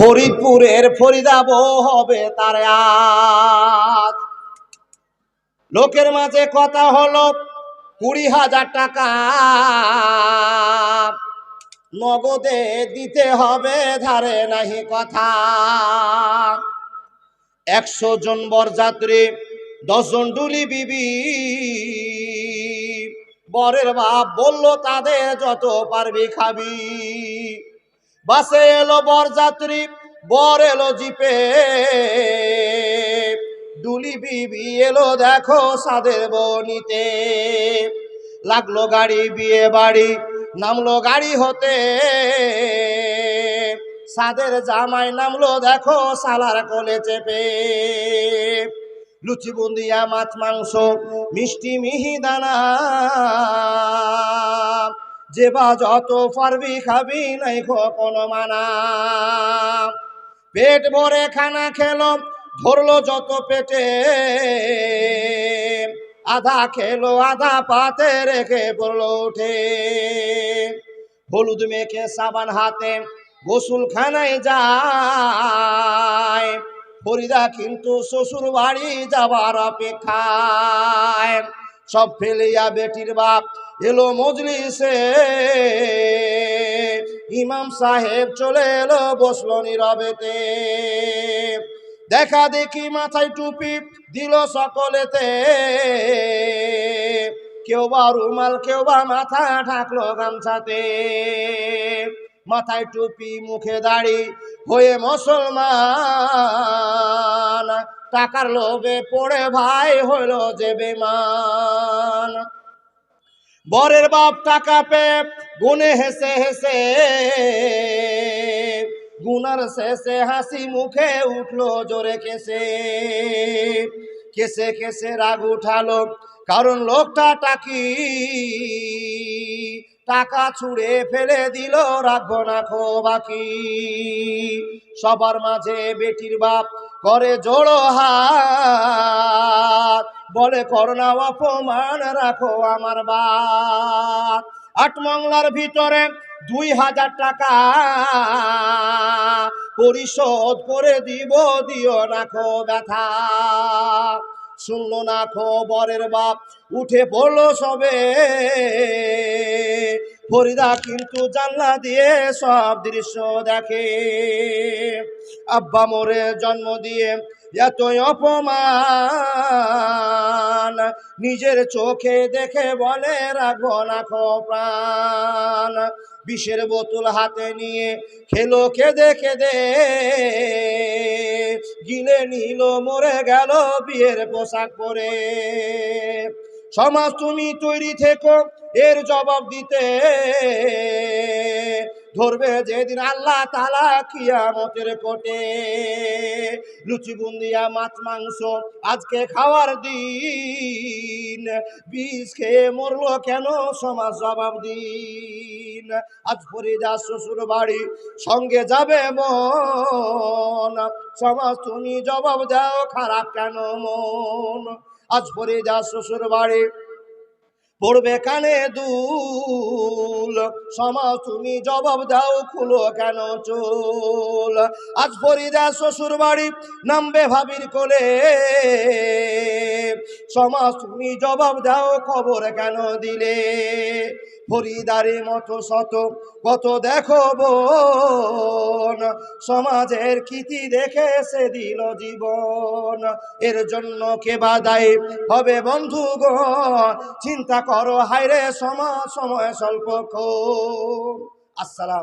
ফরিদপুরের ফরিদা বউ হবে তার আজ। লোকের মাঝে কথা হলো 20,000 টাকা নগদে দিতে হবে, ধারে নাহি কথা। 100 জন বরযাত্রী, 10 জন ডুলি বিবি। বরের বাপ বলল তাদের যত পারবি খাবি। বাসে এলো বরযাত্রী, বর এলো জিপে, ডুলি বিবি এলো দেখো সাদের বনিতে। লাগলো গাড়ি বিয়ে বাড়ি, নামলো গাড়ি হতে, সাদের জামাই নামলো দেখো সালার কোলে চেপে। লুচি বুন্দিয়া মাছ মাংস মিষ্টি মিহিদানা, যে বা যত পারবি খাবি নাই কোনো মানা। পেট ভরে খানা খেলো, ধরলো যত পেটে, আধা খেলো আধা পাতে রেখে পড়লো উঠে। হলুদ মেখে সাবান হাতে গোসল খানায় যায়, ফরিদা কিন্তু শ্বশুর বাড়ি যাবার অপেক্ষায়। সব ফেলিয়া বেটির বাপ এলো মজলিসে, ইমাম সাহেব চলে এলো বসলো নীরবেতে। দেখা দেখি মাথায় টুপি দিল সকলেতে, কেউ বা রুমাল কেউ বা মাথা ঢাকলো গামছাতে। মাথায় টুপি মুখে দাড়ি হয়ে মুসলমান, টাকার লোভে পড়ে ভাই হইল যে বেমান। বরের বাপ টাকা পেয়ে গুনে হেসে হেসে, গুনার শেষে হাসি মুখে উঠলো জোরে কেসে। কেসে কেসে রাগ উঠালো কারণ লোকটা টাকি, টাকা ছুঁড়ে ফেলে দিল রাখবো না খো বাকি। সবার মাঝে বেটির বাপ করে জোড়ো হাত, বলে করোনা অপমান রাখো আমার বাপ। 8 মংলার ভিতরে 2,000 টাকা পরিশোধ করে দিব, দিও না খো ব্যথা। শুনলো না খবরের বাপ উঠে পড়লো সবে, ফরিদা কিন্তু জানলা দিয়ে সব দৃশ্য দেখে। আব্বা মোরে জন্ম দিয়ে এতই অপমান, নিজের চোখে দেখে বলে রাখবো না খো প্রাণ। বিষের বোতল হাতে নিয়ে খেলো কেঁদে কেঁদে, গিলে নিল মরে গেল বিয়ের পোশাক পরে। সমাজ তুমি তৈরি থেকো এর জবাব দিতে, ধরবে যেদিন আল্লাহ তাআলা কিয়ামতের কোটে। লুচি বুন্দিয়া মাছ মাংস আজকে খাওয়ার দিন, বিষ খেয়ে মরলো কেন সমাজ জবাব দিন। আজ ফরিদা শ্বশুর বাড়ি সঙ্গে যাবে মন, সমাজ তুমি জবাব দাও খারাপ কেন মন। আজ ফরিদা শ্বশুর বাড়ি পড়বে কানে দুল, সমাজ তুমি জবাব দাও খুলো কেন চুল। আজ ফরিদা শ্বশুর বাড়ি নামবে ভাবির কোলে, সমাজ তুমি জবাব দাও খবর কেন দিলে। ফরিদারে মতো শত কত দেখো বোন, সমাজের কীর্তি দেখে সে দিল জীবন। এর জন্য কে বাদায় হবে বন্ধুগণ, চিন্তা করো হায়রে সমাজ সময় স্বল্প। আসসালাম।